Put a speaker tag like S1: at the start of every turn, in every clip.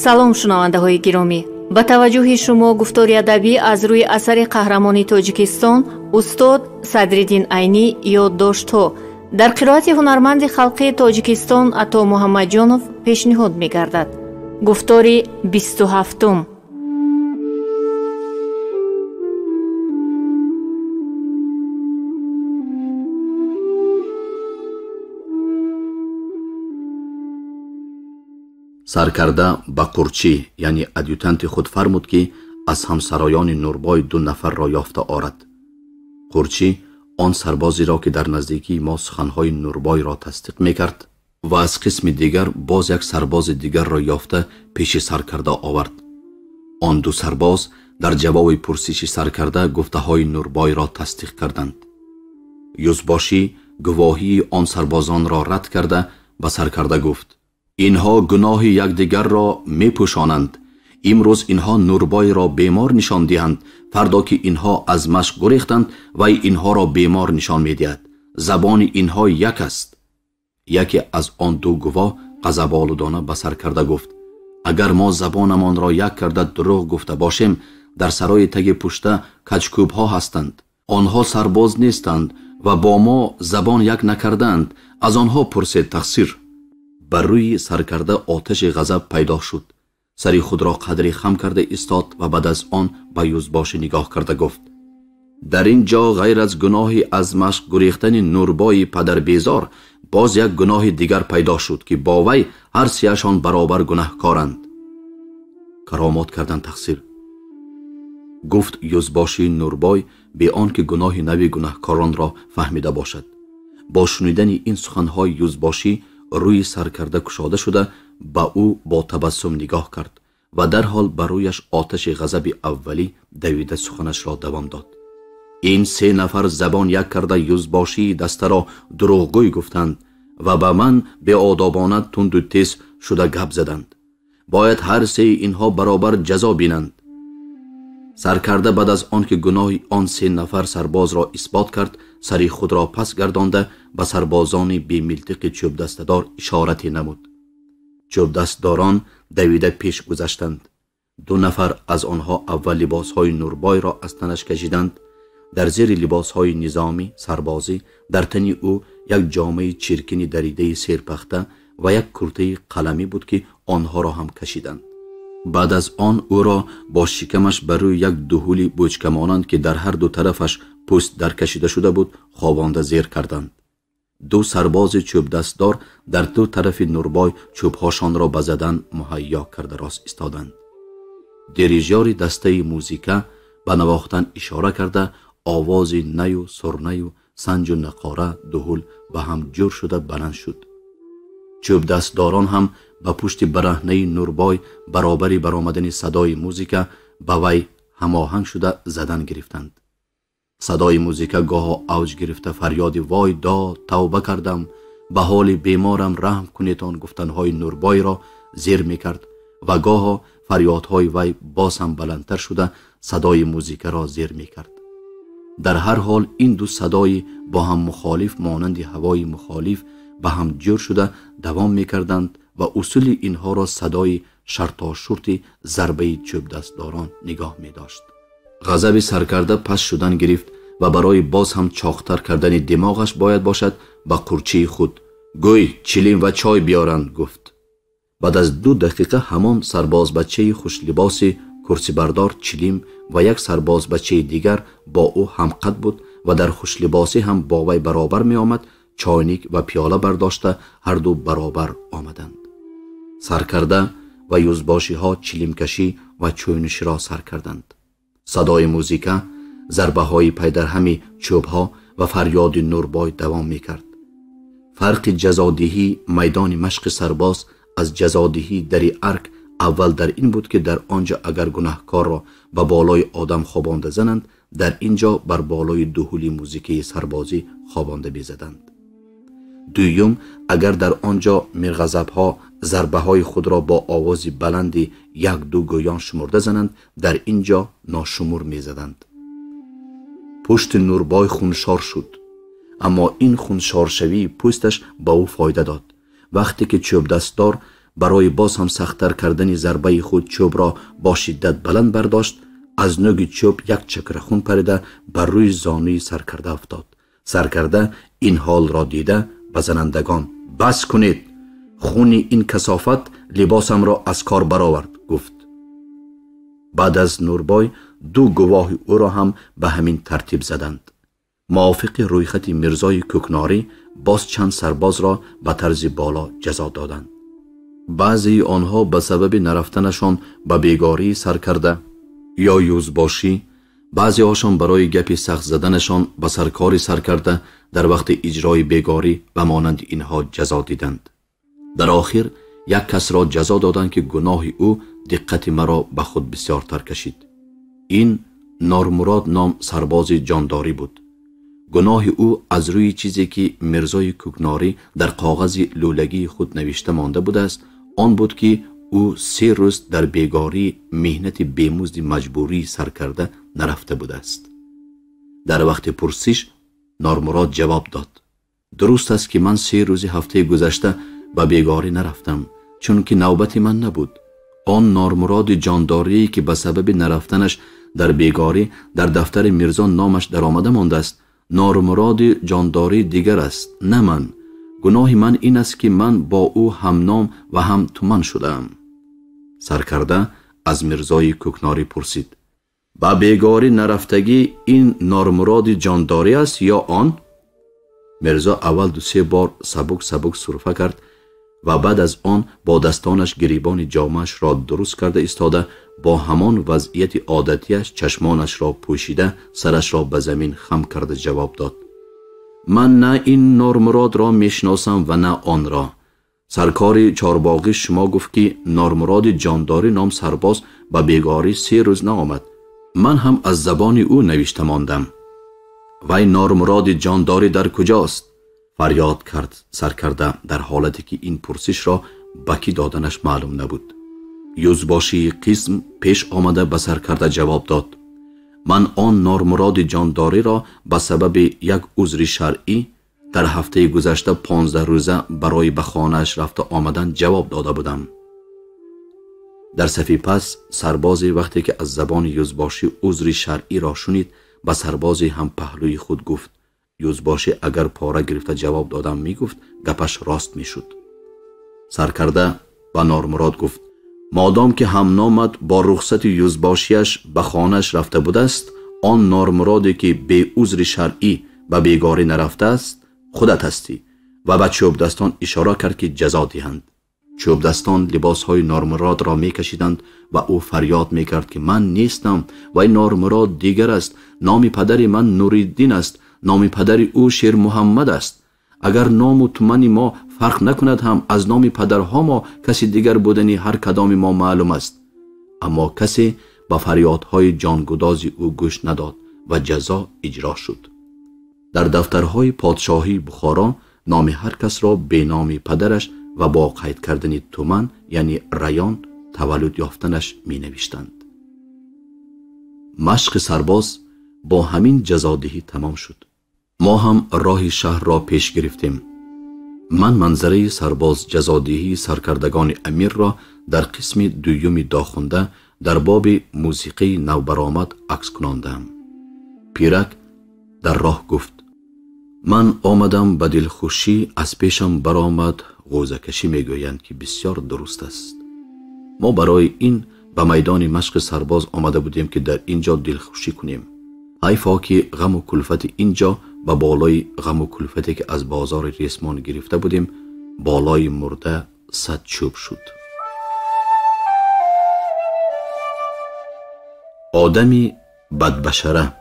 S1: салом шунавандаҳои гиромӣ, ба таваҷҷӯҳи шумо гуфтори адабӣ аз рӯи асари қаҳрамони Тоҷикистон устод Садриддин Айнӣ ёддоштҳо дар қироати ҳунарманди халқии Тоҷикистон Ато Муҳаммаҷонов пешниҳод мегардад. гуфтори 27.
S2: سرکرده به قرچی یعنی ادیوتانت خود فرمود که از همسرایان نوربای 2 نفر را یافته آرد. قرچی آن سربازی را که در نزدیکی ما سخنهای نوربای را تصدیق میکرد و از قسم دیگر باز یک سرباز دیگر را یافته پیش سرکرده آورد. آن 2 سرباز در جواب پرسش سرکرده گفته های نوربای را تصدیق کردند. یوزباشی گواهی آن سربازان را رد کرده به سرکرده گفت: اینها گناه یکدیگر را می پوشانند. امروز اینها نوربای را بیمار نشان دهند، فردا که اینها از مشق گریختند و اینها را بیمار نشان می دهد. زبان اینها یک است. یکی از آن 2 گواه غضب‌آلودانه به سرکرده گفت: اگر ما زبانمان را یک کرده دروغ گفته باشیم، در سرای تگ پشته کچکوب ها هستند. آنها سرباز نیستند و با ما زبان یک نکردند. از آنها پرسید تقصیر. بر روی سرکرده آتش غضب پیدا شد. سری خود را قدری خم کرده ایستاد و بعد از آن به یوزباشی نگاه کرده گفت: در این جا غیر از گناهی از مشق گریختن نوربای پدر بیزار، باز یک گناه دیگر پیدا شد که با وی هر سیشان برابر گناهکارند. کرامات کردن تقصیر. گفت یوزباشی نوربای به آن که گناه نوی گناهکاران را فهمیده باشد. با شنیدن این سخنهای یوزباشی روی سرکرده کشاده شده با او با تبسم نگاه کرد و در حال بر رویش آتش غضب اولی دویده سخنش را دوام داد. این 3 نفر زبان یک کرده یوزباشی دسته را دروغگوی گفتند و به من به آدابانه تند و تیز شده گپ زدند. باید هر 3 اینها برابر جزا بینند. سرکرده بعد از آنکه گناه آن 3 نفر سرباز را اثبات کرد، سری خود را پس گردانده به سربازان بی ملتق چوب دستدار اشارتی نمود. چوب دستداران دویده پیش گذشتند. 2 نفر از آنها اول لباسهای نوربای را از تنش کشیدند. در زیر لباسهای نظامی سربازی در تن او یک جامه چرکینی دریده سیرپخته و یک کرته قلمی بود که آنها را هم کشیدند. بعد از آن او را با شکمش بر روی یک دهولی بوچکه مانند که در هر 2 طرفش پوست در کشیده شده بود خوابانده زیر کردند. 2 سرباز چوب دستدار در 2 طرف نوربای چوبهاشان را به زدن مهیا کرده راست ایستادند. دریژور دسته موزیکا به نواختن اشاره کرده آواز نی و سرنی و سنج و نقاره دهل و هم جور شده بلند شد. چوب دستداران هم به پشت برهنه نوربای برابری برآمدن صدای موزیکا به وی هماهنگ شده زدن گرفتند. صدای موزیکا گاه اوج گرفته فریاد وای دا توبه کردم، به حال بیمارم رحم کنیتان گفتنهای نوربای را زیر میکرد و گاه فریادهای وی باز هم بلندتر شده صدای موزیکا را زیر میکرد. در هر حال این 2 صدای با هم مخالف مانند هوای مخالف به هم جور شده دوام میکردند و اصول اینها را صدای شرطاشرط ضربه چوب دستداران نگاه می داشت. غضب سرکرده پس شدن گرفت و برای باز هم چاقتر کردن دماغش باید باشد به قرچی خود گوی چلیم و چای بیارند گفت. بعد از 2 دقیقه همان سرباز بچه خوش لباس کرسی بردار چلیم و یک سرباز بچه دیگر با او هم قد بود و در خوش لباسی هم با وی برابر می آمد. چاینیک و پیاله برداشته هر 2 برابر آمدند. سرکرده و یوزباشی ها چلیم کشی و چوینشی را سر کردند. صدای موزیکا، ضربه های پی در همی چوب ها و فریاد نوربای دوام می کرد. فرق جزادهی میدان مشق سرباز از جزادهی در ارک اول در این بود که در آنجا اگر گناهکار را به بالای آدم خوابانده زنند، در اینجا بر بالای دهولی موزیکی سربازی خوابانده بیزدند. دویم اگر در آنجا مرغزبها ضربه های خود را با آوازی بلندی 1-2 گویان شمرده زنند، در اینجا ناشمور می زدند. پشت نوربای خونشار شد، اما این خونشار شوی پوستش با او فایده داد. وقتی که چوب دستدار برای باز هم سخت‌تر کردن ضربه خود چوب را با شدت بلند برداشت. از نوک چوب یک چکر خون پریده بر روی زانوی سرکرده افتاد. سرکرده این حال را دیده به زنندگان بس کنید، خون این کثافت لباسم را از کار برآورد گفت. بعد از نوربای دو گواه او را هم به همین ترتیب زدند. موافق رویخط میرزای کوکناری باز چند سرباز را به طرز بالا جزا دادند. بعضی آنها به سبب نرفتنشان به بیگاری سرکرده یا یوزباشی، بعضی هاشان برای گپ سخت زدنشان به سرکاری سرکرده در وقت اجرای بیگاری و مانند اینها جزا دیدند. در آخر یک کس را جزا دادند که گناه او دقت مرا به خود بسیارتر کشید. این نارمراد نام سرباز جانداری بود. گناه او از روی چیزی که میرزای کوکناری در کاغذ لولگی خود نوشته مانده بود است، آن بود که او 3 روز در بیگاری مهنت بیمزد مجبوری سرکرده نرفته بود است. در وقت پرسش نارمراد جواب داد: درست است که من 3 روز هفته گذشته به بیگاری نرفتم، چون که نوبت من نبود. آن نارمراد جانداری که به سبب نرفتنش در بیگاری در دفتر میرزا نامش در آمده مانده است، نارمراد جانداری دیگر است، نه من. گناه من این است که من با او هم نام و هم تومن شدم. سرکرده از میرزای کوکناری پرسید: با بیگاری نرفتگی این نارمراد جانداری است یا آن؟ میرزا اول 2-3 بار سبک سرفه کرد و بعد از آن با دستانش گریبان جامه‌اش را درست کرده ایستاده، با همان وضعیت عادتیش چشمانش را پوشیده سرش را به زمین خم کرده جواب داد: من نه این نارمراد را میشناسم و نه آن را. سرکار چارباغی شما گفت که نارمراد جانداری نام سرباز به بیگاری 3 روز نآمد. من هم از زبان او نوشته ماندم. وای نارمراد جانداری در کجاست؟ فریاد کرد سرکرده در حالتی که این پرسش را بکی دادنش معلوم نبود. یوزباشی قسم پیش آمده به سرکرده جواب داد: من آن نارمراد جانداری را به سبب یک عذر شرعی در هفته گذشته 15 روزه برای به خانه‌اش رفته آمدن جواب داده بودم. در صفی پس سربازی وقتی که از زبان یوزباشی عذر شرعی را شنید به سربازی هم پهلوی خود گفت. یوزباشی اگر پاره گرفته جواب دادم می گفت گپش راست می شد. سرکرده به نارمراد گفت: مادام که هم نامت با رخصت یوزباشیش به خانه‌اش رفته بود است، آن نارمرادی که به عذر شرعی به بیگاری نرفته است خودت هستی. و به چوب دستان اشاره کرد که جزا دهند. چوب دستان لباسهای نارمراد را می کشیدند و او فریاد می کرد که من نیستم و این نارمراد دیگر است. نام پدر من نوریالدین است، نام پدر او شیر محمد است. اگر نام و تومن ما فرق نکند هم از نام پدرها ما کسی دیگر بودنی هر کدام ما معلوم است. اما کسی با فریادهای جانگداز او گوش نداد و جزا اجرا شد. در دفترهای پادشاهی بخارا نام هر کس را به نام پدرش و با قید کردن تومن یعنی ریان تولد یافتنش می نوشتند. مشق سرباز با همین جزادهی تمام شد. ما هم راه شهر را پیش گرفتیم. من منظره سرباز جزادهی سرکردگان امیر را در قسم 2 داخونده در باب موسیقی نو برآمد عکس کناندم. پیرک در راه گفت: من آمدم به دلخوشی، از پیشم برآمد غوزه کشی. میگویند که بسیار درست است. ما برای این به میدان مشق سرباز آمده بودیم که در اینجا دلخوشی کنیم. حیفا که غم و کلفت اینجا به بالای غم و کلفتی که از بازار ریسمان گرفته بودیم بالای مرده 100 چوب شد. آدمی بدبشره.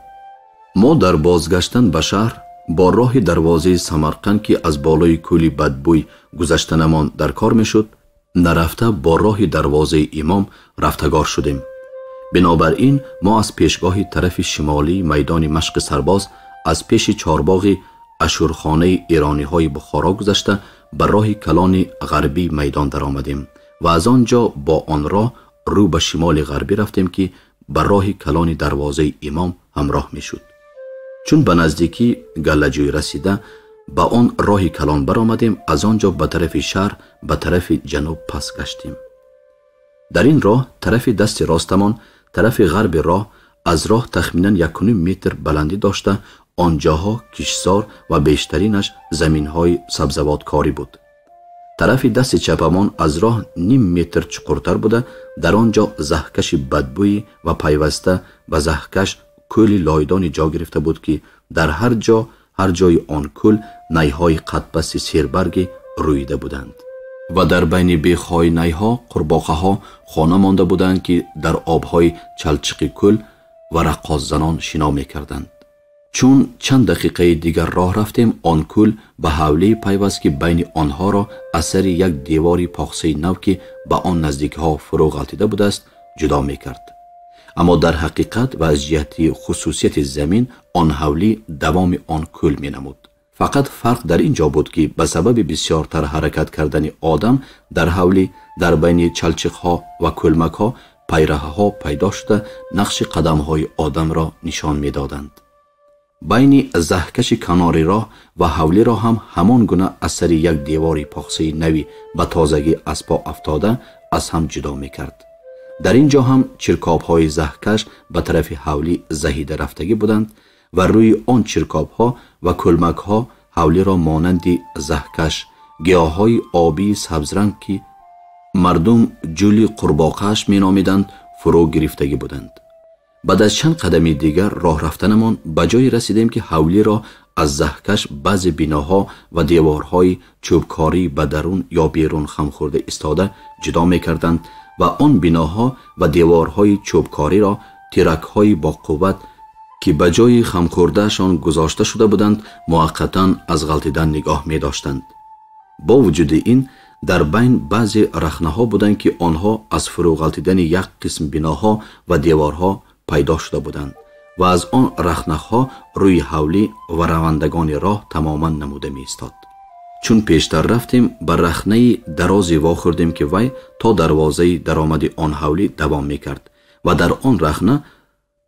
S2: ما در بازگشتن به شهر با راه دروازه سمرقند که از بالای کولی بدبوی گذشتنمان در کار می شد، نرفته با راه دروازه امام رفتگار شدیم. بنابراین ما از پیشگاه طرف شمالی میدان مشق سرباز از پیش چارباغ اشورخانه ایرانی های بخارا گذشته بر راه کلان غربی میدان در آمدیم و از آنجا با آن راه رو به شمال غربی رفتیم که بر راه کلان دروازه امام همراه می شد. چون به نزدیکی گلجوی رسیده با آن راه کلان برآمدیم. از آنجا به طرف شهر به طرف جنوب پس گشتیم. در این راه طرف دست راستمان طرف غرب راه از راه تخمینا 1.5 متر بلندی داشته. آنجاها کشتزار و بیشترینش زمین‌های سبزوادکاری بود. طرف دست چپمان از راه 0.5 متر چقرتر بوده. در آنجا زهکش بدبویی و پیوسته به زهکش کولی لایدانی جا گرفته بود که در هر جای آن کل نیهای قطبست سیربرگی رویده بودند و در بین بیخهای نیها قورباغه ها خانه مانده بودند که در آبهای چلچق کل و رقاص زنان شنا می‌کردند. چون چند دقیقه دیگر راه رفتیم، آن کل به حوله پیوست که بین آنها را اثر یک دیواری پاخسه نو که به آن نزدیک ها فرو غلطیده بوده است جدا می‌کرد. اما در حقیقت و از جهت خصوصیت زمین آن حوله دوام آن کل می‌نمود. فقط فرق در اینجا بود که به سبب بسیارتر حرکت کردن آدم در حوله در بین چلچق‌ها و کلمک‌ها پیره‌ها پیدا شده نقش قدم‌های آدم را نشان می‌دادند. بین زهکش کنار راه و حوله را هم همان گونه اثر یک دیواری پاخسه نوی به تازگی از پا افتاده از هم جدا می‌کرد. در اینجا هم چرکاب‌های زهکش به طرف حوله زهیده رفتگی بودند و روی آن چرکاب‌ها و کلمک‌ها حوله را مانند زهکش گیاهای آبی سبزرنگ که مردم جولی قورباغه‌اش می‌نامیدند فرو گرفتگی بودند. بعد از چند قدمی دیگر راه رفتنمان به جایی رسیدیم که حوله را از زهکش بعضی بناها و دیوارهای چوبکاری به درون یا بیرون خم خورده ایستاده جدا می‌کردند و آن بناها و دیوارهای چوبکاری را تیرک‌های با قوت که به جای خم خوردهشان گذاشته شده بودند موقتاً از غلطیدن نگاه می داشتند. با وجود این در بین بعضی رخنه‌ها بودند که آنها از فرو غلطیدن یک قسم بناها و دیوارها پیدا شده بودند و از آن رخنه‌ها روی حوله و روندگان راه تماما نموده می استاد. چون پیشتر رفتیم بر رخنه درازی واخوردیم که وی تا دروازه درآمد آن حوله دوام می کرد و در آن رخنه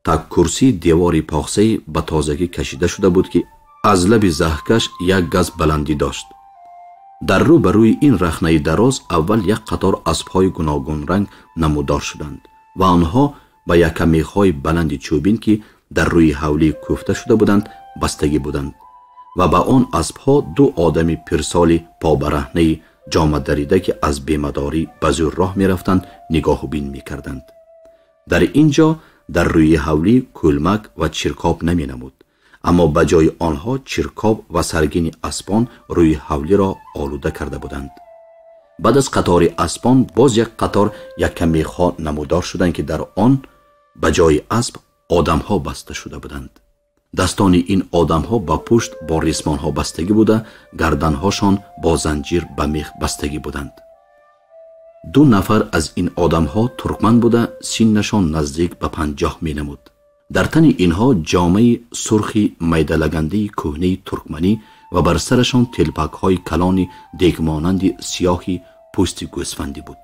S2: تک کرسی دیواری پاخسه به تازگی کشیده شده بود که از لب زهکش 1 گز بلندی داشت. در رو بر روی این رخنه دراز اول یک قطار اسب‌های گوناگون رنگ نمودار شدند و آنها به یک میخ‌های بلند چوبین که در روی حوله کوفته شده بودند بستگی بودند و به آن اسب‌ها 2 آدم پیرسالی پابرهنه جامه دریده که از بیمداری به زور راه می‌رفتند نگاه و بین می‌کردند. در اینجا در روی حوله کلمک و چرکاب نمی نمود، اما به جای آنها چرکاب و سرگین اسبان روی حوله را آلوده کرده بودند. بعد از قطار اسبان باز یک قطار یک میخ‌ها نمودار شدند که در آن به جای اسب آدم‌ها بسته شده بودند. دستان این آدم‌ها با پشت با ریسمان‌ها بستگی بوده، گردن‌هاشان با زنجیر به میخ بستگی بودند. 2 نفر از این آدم‌ها ترکمن بوده، سنشان نزدیک به 50 می نمود. در تن اینها جامه سرخی میدلگنده کهنه ترکمنی و بر سرشان تلپک‌های کلانی دیگمانند سیاهی پوست گوسفندی بود.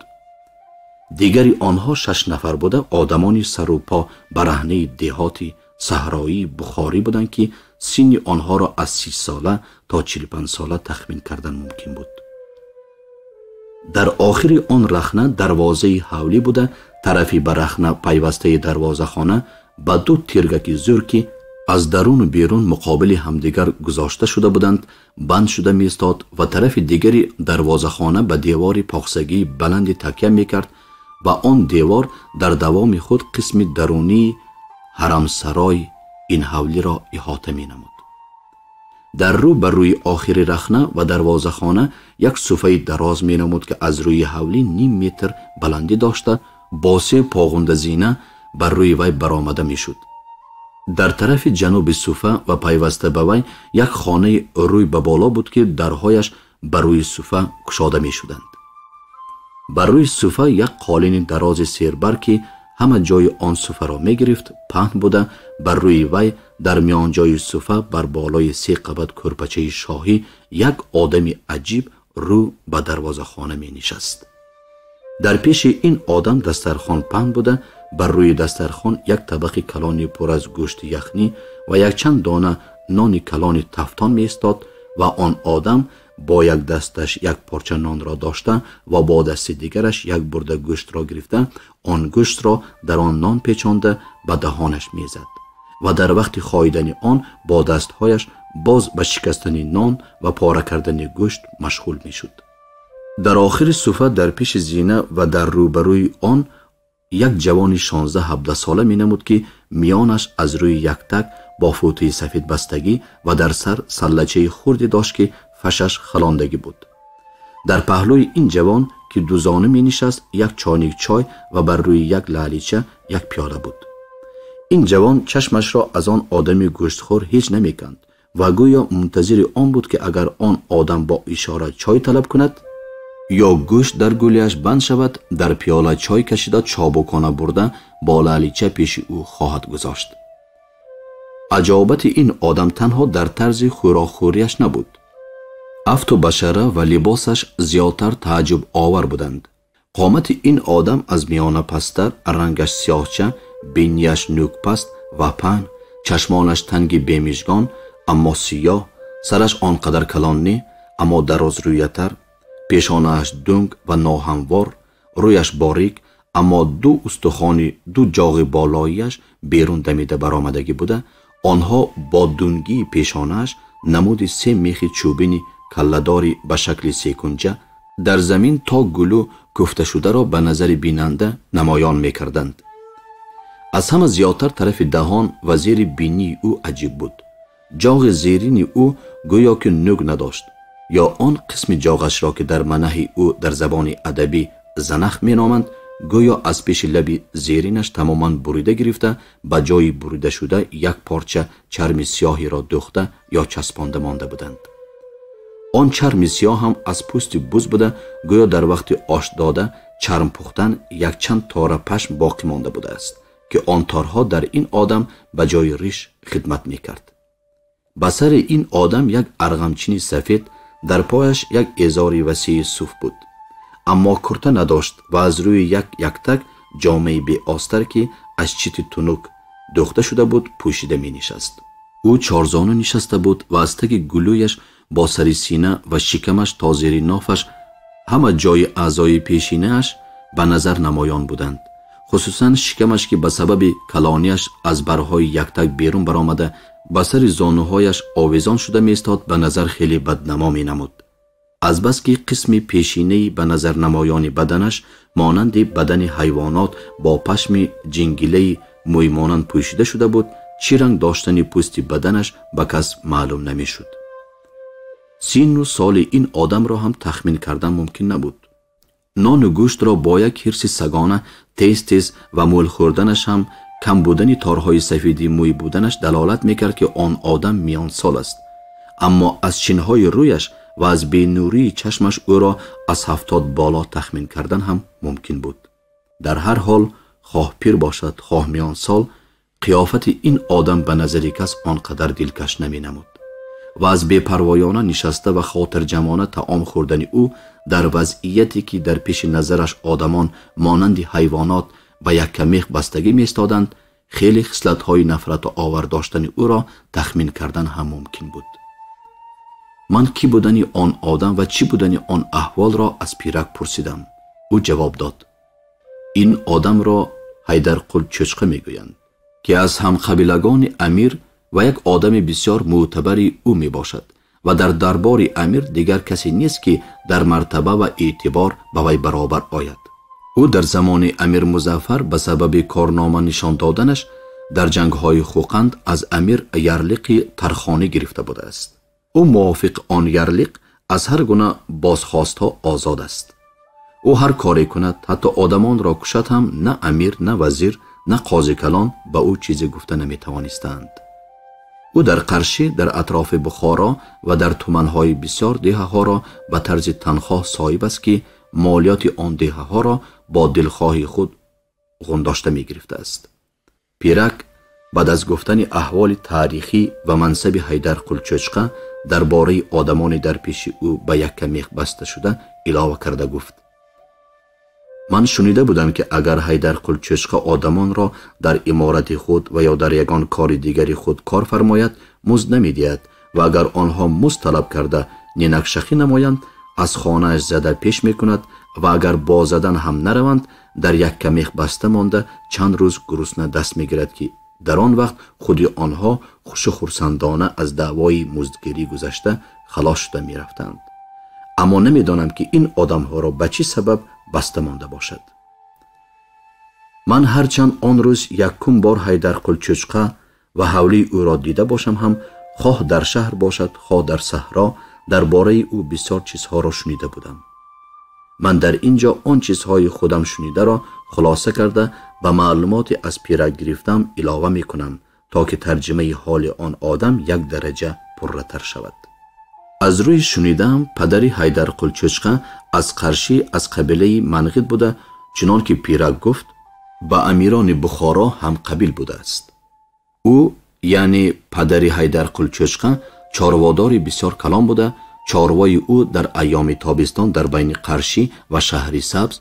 S2: دیگری آنها 6 نفر بوده، آدمانی سر و پا برهنه دهاتی صحرایی بخاری بودند که سن آنها را از 30 ساله تا 45 ساله تخمین کردن ممکن بود. در آخر آن رخنه دروازه حوله بوده، طرفی به رخنه پیوسته دروازه خانه با 2 تیرگک زور که از درون و بیرون مقابل همدیگر گذاشته شده بودند بند شده می استاد و طرف دیگری دروازه خانه به دیوار پاخسگی بلند تکیه می کرد و آن دیوار در دوام خود قسم درونی حرم سرای این حوله را احاطه می نمود. در رو بر روی آخر رخنه و دروازه خانه یک صفحه دراز می نمود که از روی حوله 0.5 متر بلندی داشته، با 3 پاغنده زینه بر روی وی برآمده می شد. در طرف جنوب صفحه و پیوسته به وی یک خانه روی به بالا بود که درهایش بر روی صفحه گشاده می شدند. بر روی صفحه یک قالین دراز سیربر که همه جای آن صفحه را می گرفت پهن بوده، بر روی وی در میان جای صفحه بر بالای 3 قبط کرپچه شاهی یک آدم عجیب رو به دروازه خانه می نشست. در پیش این آدم دسترخوان پهن بوده، بر روی دسترخوان یک طبق کلان پر از گوشت یخنی و یک چند دانه نان کلان تفتان می استاد و آن آدم با یک دستش یک پارچه نان را داشته و با دست دیگرش یک برده گوشت را گرفته آن گوشت را در آن نان پیچانده به دهانش میزد و در وقت خاییدن آن با دستهایش باز به شکستن نان و پاره کردن گوشت مشغول میشد. در آخر صفحه در پیش زینه و در روبروی آن یک جوان 16-17 ساله می نمود که میانش از روی یک تک با فوطه سفید بستگی و در سر سلچه خردی داشت که فشش خلاندگی بود. در پهلوی این جوان که دوزانه می نشست یک چانک چای و بر روی یک لالیچه یک پیاله بود. این جوان چشمش را از آن آدمی گوشتخور هیچ نمی کند و گویا منتظر آن بود که اگر آن آدم با اشاره چای طلب کند یا گوشت در گولیش بند شود در پیاله چای کشیده چابکانه برده با لالیچه پیش او خواهد گذاشت. عجابت این آدم تنها در طرز خوراکخوریش نبود. افت و بشره و لباسش زیادتر تعجب آور بودند. قامت این آدم از میانه پستر، رنگش سیاهچه، بینیش نوک پست و پهن، چشمانش تنگ بیمیشگان اما سیاه، سرش آنقدر کلان نی اما دراز رویتر، پیشانه‌اش دنگ و ناهموار، رویش باریک اما دو استخوان دو جاغ بالاییش بیرون دمیده برآمدگی بوده. آنها با دنگی پیشانه‌اش نمود 3 میخ چوبینی کله‌داری به شکل سیکنجه در زمین تا گلو کوفته شده را به نظر بیننده نمایان می‌کردند. از همه زیادتر طرف دهان و زیر بینی او عجیب بود. جاغ زیرین او گویا که نوک نداشت یا آن قسم جاغش را که در منح او در زبان ادبی زنخ مینامند گویا از پیش لب زیرینش تماما بریده گرفته به جای بریده شده یک پارچه چرم سیاهی را دوخته یا چسبانده مانده بودند. آن چرم سیاه هم از پوست بز بوده گویا در وقت آش داده چرم پختن یک چند تار پشم باقی مانده بوده است که آن تارها در این آدم به جای ریش خدمت میکرد. به سر این آدم یک ارغمچینی سفید، در پایش یک ازاری وسیع صوف بود اما کرته نداشت و از روی یک تک جامه بی آستر که از چیت تنوک دوخته شده بود پوشیده می نشست. او چارزانو نشسته بود و از تک گلویش با سر سینه و شکمش تا زیر نافش همه جای اعضای پیشینه‌اش به نظر نمایان بودند، خصوصا شکمش که به سبب کلانیش از برهای یک تک بیرون برآمده به سر زانوهایش آویزان شده می استاد به نظر خیلی بدنما می نمود. از بس که قسم پیشینه‌ای به نظر نمایان بدنش مانند بدن حیوانات با پشم جنگیله موی مانند پوشیده شده بود، چی رنگ داشتن پوست بدنش به کس معلوم نمی شد. سن و سال این آدم را هم تخمین کردن ممکن نبود. نان و گوشت را با یک حرص سگانه تیز تیز و مول خوردنش هم کم بودن تارهای سفیدی موی بودنش دلالت میکرد که آن آدم میان سال است، اما از چینهای رویش و از بینوری چشمش او را از 70 بالا تخمین کردن هم ممکن بود. در هر حال خواه پیر باشد خواه میان سال، قیافت این آدم به نظر کس آنقدر دلکش نمی نمود و از بی‌پروایانه نشسته و خاطر جمعانه طعام خوردن او در وضعیتی که در پیش نظرش آدمان مانند حیوانات و یک کمیخ بستگی می استادند خیلی خصلت‌های نفرت و آور داشتن او را تخمین کردن هم ممکن بود. من کی بودن آن آدم و چی بودن آن احوال را از پیرک پرسیدم. او جواب داد: این آدم را حیدرقل چچقه می گویند که از هم قبیلگان امیر و یک آدم بسیار معتبری او می باشد و در دربار امیر دیگر کسی نیست که در مرتبه و اعتبار به وی برابر آید. او در زمان امیر مظفر به سبب کارنامه نشان دادنش در جنگ‌های خوقند از امیر یرلیق ترخانه گرفته بوده است. او موافق آن یرلیق از هر گونه بازخواست‌ها آزاد است. او هر کاری کند، حتی آدمان را کشد هم، نه امیر، نه وزیر، نه قاضی کلان به او چیزی گفته نمی‌توانستند. او در قرشی، در اطراف بخارا و در تومن‌های بسیار دهه‌ها را به طرز تنخواه صاحب است که مالیات آن دهه‌ها را با دلخواهی خود غنداشته می‌گرفته است. پیرک بعد از گفتن احوال تاریخی و منصب حیدرقل چچقه درباره آدمان در پیش او به یک کمیخ بسته شده علاوه کرده گفت: من شنیده بودم که اگر حیدرقل چچقه آدمان را در امارت خود و یا در یگان کار دیگری خود کار فرماید مزد نمی‌دهد و اگر آنها مزد طلب کرده نینکشخی نمایند از خانه‌اش زده پیش میکند و اگر با زدن هم نروند در یک کمیخ بسته مانده چند روز گرسنه دست میگیرد که در آن وقت خودی آنها خوش و خرسندانه از دعوای مزدگیری گذشته خلاص شده میرفتند. اما نمیدانم که این آدمها را به چه سبب بسته مانده باشد. من هرچند آن روز یکم بار حیدر قلچوچقه و حولی او را دیده باشم هم خواه در شهر باشد خواه در صحرا درباره او بسیار چیزها را شنیده بودم. من در اینجا آن چیزهای خودم شنیده را خلاصه کرده و معلومات از پیرک گرفتم علاوه می کنم تا که ترجمه حال آن آدم یک درجه پررتر شود. از روی شنیدم پدری حیدر قلچوچقه از قرشی از قبیله منقید بوده، چنان که پیرک گفت با امیران بخارا هم قبیل بوده است. او یعنی پدری حیدر قلچوچقه چارواداری بسیار کلان بوده. چاروای او در ایام تابستان در بین قرشی و شهری سبز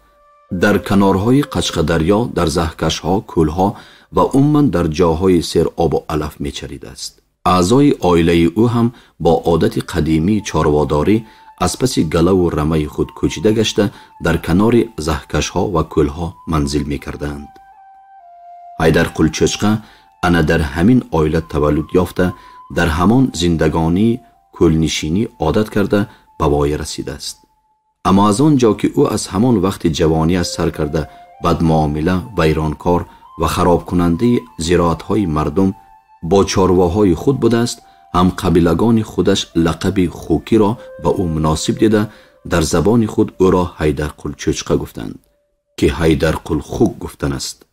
S2: در کنارهای قشق دریا در زهکشها کولها و عموما در جاهای سیر آب و علف میچریده است. اعضای عائله او هم با عادت قدیمی چارواداری از پس گله و رمه خود کوچیده گشته در کنار زهکشها و کولها منزل میکردند. حیدر قلچوچقه انا در همین عائله تولد یافته در همان زندگانی کلنشینی عادت کرده به وای رسیده است. اما از آنجا که او از همان وقت جوانی از سر کرده بدمعامله ویرانکار و خراب کننده زراعت‌های مردم با چارواهای خود بوده است، هم قبیلگان خودش لقب خوکی را به او مناسب دیده در زبان خود او را حیدر قلچوچقه گفتند که حیدر قل خوک گفتن است.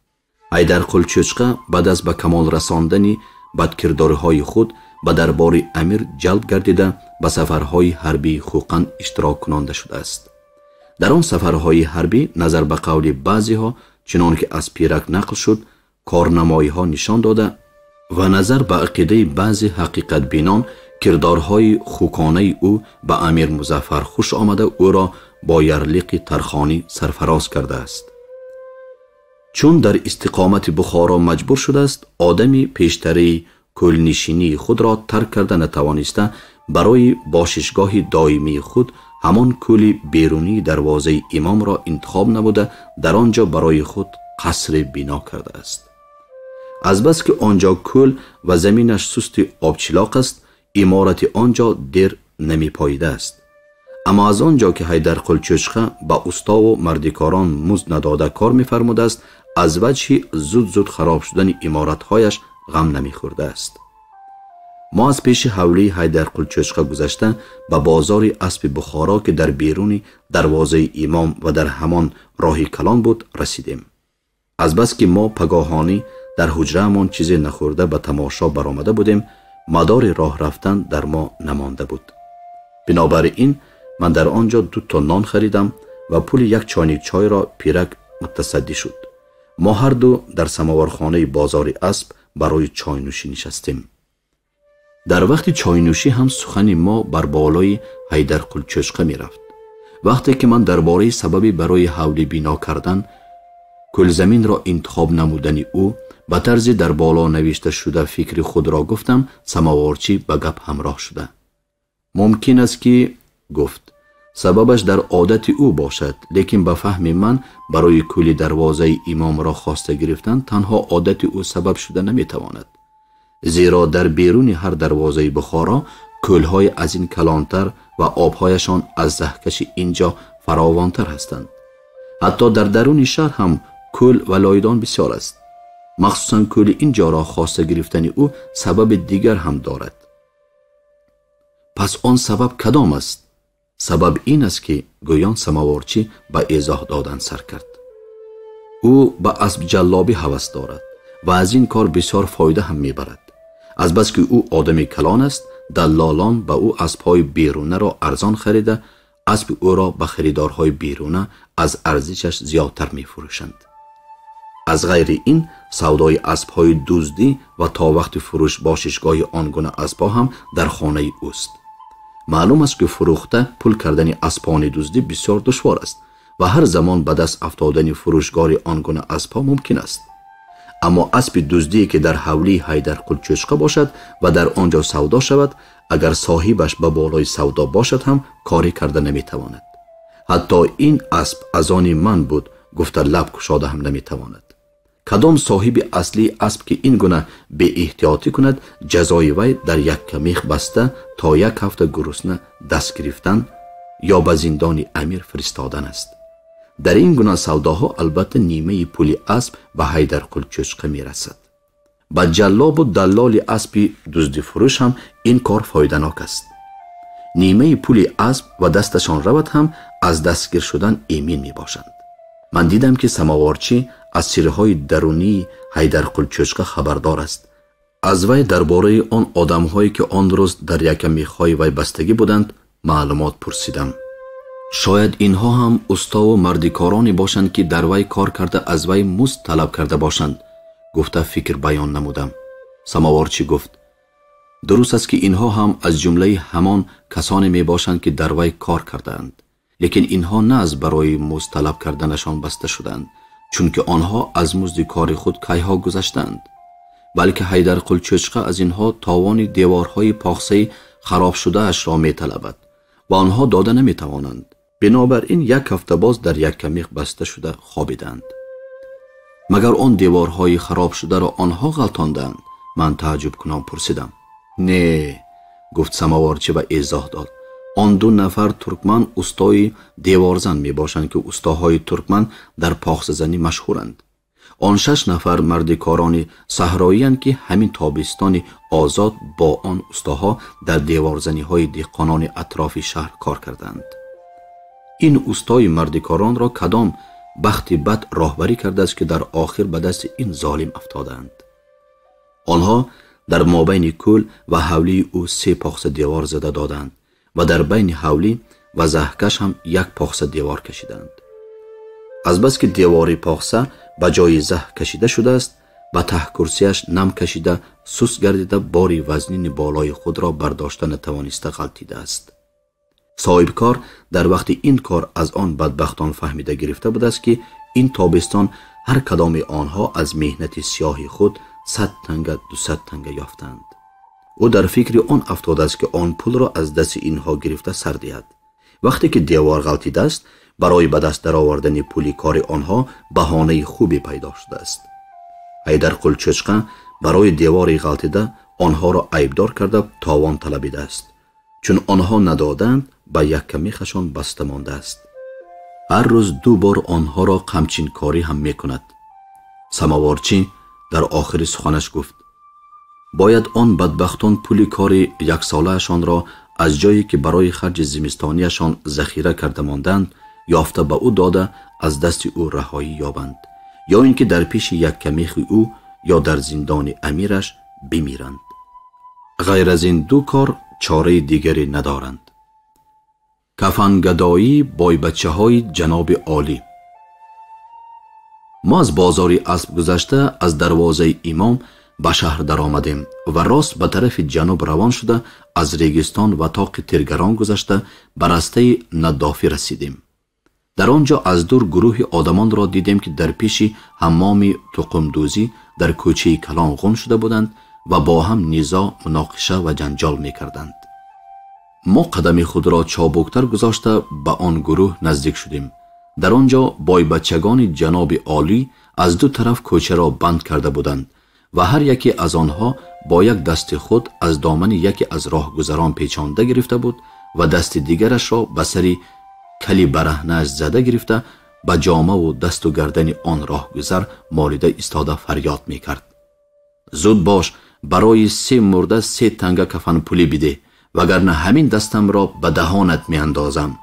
S2: حیدر قلچوچقه بعد از به کمال رساندن بدکرداری‌های خود به دربار امیر جلب گردیده به سفرهای حربی خوقن اشتراک کننده شده است. در آن سفرهای حربی نظر به قول بعضی ها چنان که از پیرک نقل شد کارنمایی ها نشان داده و نظر به عقیده بعضی حقیقت بینان کردارهای خوکانه او به امیر مظفر خوش آمده او را با یرلیق ترخانی سرفراز کرده است. چون در استقامت بخارا مجبور شده است آدمی پیشتری کلنشینی خود را ترک کرده نتوانسته برای باششگاه دائمی خود همان کل بیرونی دروازه امام را انتخاب نموده در آنجا برای خود قصر بنا کرده است. از بس که آنجا کل و زمینش سست آبچلاق است عمارت آنجا دیر نمی پاییده است. اما از آنجا که حیدر قلچوچقه با استا و مردکاران مزد نداده کار می فرموده است از وجه زود خراب شدن عمارتهایش غم نمی خورده است. ما از پیش حولی حیدر قلچوچقه گذشته به بازار اسب بخارا که در بیرون دروازه امام و در همان راه کلان بود رسیدیم. از بس که ما پگاهانی در حجره‌مان چیزی نخورده به تماشا برآمده بودیم مدار راه رفتن در ما نمانده بود. بنابراین من در آنجا 2 نان خریدم و پول 1 چایnik چای را پیرک متصدی شد. ما هر دو در سماورخانه بازار اسب برای چای نوشی نشستیم. در وقت چای نوشی هم سخن ما بر بالای حیدر قلچوچقه می رفت. وقتی که من درباره سببی برای حولی بنا کردن کل زمین را انتخاب نمودن او به طرز در بالا نوشته شده فکر خود را گفتم سماورچی به گپ همراه شده. ممکن است که گفت سببش در عادت او باشد، لیکن به فهم من برای کل دروازه امام را خواسته گرفتن تنها عادت او سبب شده نمیتواند، زیرا در بیرون هر دروازه بخارا کلهای از این کلانتر و آبهایشان از زهکش اینجا فراوانتر هستند. حتی در درون شهر هم کل و لایدان بسیار است. مخصوصا کل اینجا را خواسته گرفتن او سبب دیگر هم دارد. پس آن سبب کدام است؟ سبب این است که گویان سماورچی به ایضاح دادن سر کرد. او به اسب جلابی هوس دارد و از این کار بسیار فایده هم میبرد. از بس که او آدم کلان است دلالان به او اسبهای بیرونه را ارزان خریده اسب او را به خریدارهای بیرونه از ارزشش زیادتر میفروشند. از غیر این سودای اسبهای دزدی و تا وقت فروش باششگاه آنگونه اسبها هم در خانه اوست. معلوم است که فروخته پول کردن اسبان دزدی بسیار دشوار است و هر زمان به دست افتادن فروشگاه آنگونه اسبها ممکن است. اما اسب دزدی که در حولی حیدرقل چوچقه باشد و در آنجا سودا شود، اگر صاحبش به بالای سودا باشد هم کاری کرده نمیتواند. حتی این اسب از آن من بود گفته لب گشاده هم نمیتواند. کدام صاحب اصلی اسب که این گونه به احتیاطی کند، جزای وی در یک کمیخ بسته تا 1 هفته گرسنه دست گرفتن یا به زندان امیر فرستادن است. در این گونه سوداها البته نیمه پول اسب به حیدرقل چوچقه می رسد. به جلاب و دلال اسب دزدی فروش هم این کار فایده‌ناک است. نیمه پول اسب و دستشان رود هم از دستگیر شدن ایمن می باشند. من دیدم که سماوارچی از سرهای درونی حیدرقل چوچقه خبردار است. از وی درباره آن آدم‌هایی که آن روز در یک میخ‌های وی بستگی بودند معلومات پرسیدم. شاید اینها هم استا و مردکارانی باشند که در وی کار کرده از وی مزد طلب کرده باشند. گفته فکر بیان نمودم. سماوارچی گفت درست است که اینها هم از جمله همان کسانی می باشند که در وی کار کردند، لیکن اینها نه از برای مزد طلب کردنشان بسته شدند، چون که آنها از مزد کار خود کیها گذشتند، بلکه حیدرقل چوچقه از اینها تاوان دیوارهای پاخسه خراب شده اش را می طلبد و آنها داده نمی توانند. بنابراین 1 هفته باز در یک کمیخ بسته شده خوابیدند. مگر آن دیوارهای خراب شده را آنها غلطاندند؟ من تعجب کنان پرسیدم. نه، گفت سماوارچی و ایضاح داد. آن 2 نفر ترکمن استای دیوارزن می باشند که استاهای ترکمن در پاخسه زنی مشهورند. آن 6 نفر مردکاران صحرایی اند که همین تابستان آزاد با آن استاها در دیوارزنی های دهقانان اطراف شهر کار کردند. این استای مردکاران را کدام بخت بد راهبری کرده است که در آخر به دست این ظالم افتادند؟ آنها در مابین کل و حولی او 3 پاخسه دیوار زده دادند و در بین حولی و زهکش هم 1 پاخسه دیوار کشیدند. از بس که دیوار پاخسه به جای زه کشیده شده است، به ته کرسیش نم کشیده سوس گردیده باری وزنین بالای خود را برداشته نتوانسته غلطیده است. صاحب کار در وقت این کار از آن بدبختان فهمیده گرفته بود است که این تابستان هر کدام آنها از مهنت سیاه خود 100 تنگه 200 تنگه یافتند. او در فکر آن افتاده است که آن پول را از دست اینها گرفته سر دهد. وقتی که دیوار غلطیده است، برای به دست درآوردن پول کار آنها بهانه خوبی پیدا شده است. حیدرقل چوچقه برای دیوار غلطیده آنها را عیبدار کرده تاوان طلبیده است. چون آنها ندادند به 1 کمیخشان بسته مانده است. هر روز 2 بار آنها را قمچین کاری هم می کند. سماوارچی در آخر سخنش گفت باید آن بدبختان پول کار 1 سالهشان را از جایی که برای خرج زمستانیشان ذخیره کرده ماندند یافته به او داده از دست او رهایی یابند، یا اینکه در پیش 1 کمیخ او یا در زندان امیرش بمیرند. غیر از این 2 کار چاره دیگری ندارند. کفنگدایی بای بچه های جناب عالی. ما از بازاری اسب گذشته از دروازه امام به شهر در آمدیم و راست به طرف جنوب روان شده از ریگستان و تاق تیرگران گذشته به راسته ندافی رسیدیم. در آنجا از دور گروه آدمان را دیدیم که در پیش حمام تقمدوزی در کوچه کلان غم شده بودند و با هم نزاع، مناقشه و جنجال می کردند. ما قدم خود را چابکتر گذاشته به آن گروه نزدیک شدیم. در آنجا بای بچگان جناب عالی از 2 طرف کوچه را بند کرده بودند و هر یکی از آنها با 1 دست خود از دامن یکی از راهگذران پیچانده گرفته بود و دست دیگرش را به سری کلی برهنه‌اش زده گرفته به جامه و دست و گردن آن راهگذر مالیده ایستاده فریاد می کرد. زود باش، برای 3 مرده 3 تنگه کفن پولی بده، وگرنه همین دستم را به دهانت می اندازم.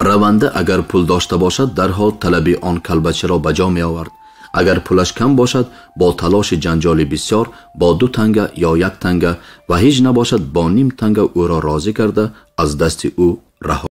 S2: رونده اگر پول داشته باشد در حال طلب آن کلبچه را به جا می آورد. اگر پولش کم باشد با تلاش جنجال بسیار با 2 تنگه یا 1 تنگه و هیچ نباشد با نیم تنگه او را راضی کرده از دست او رها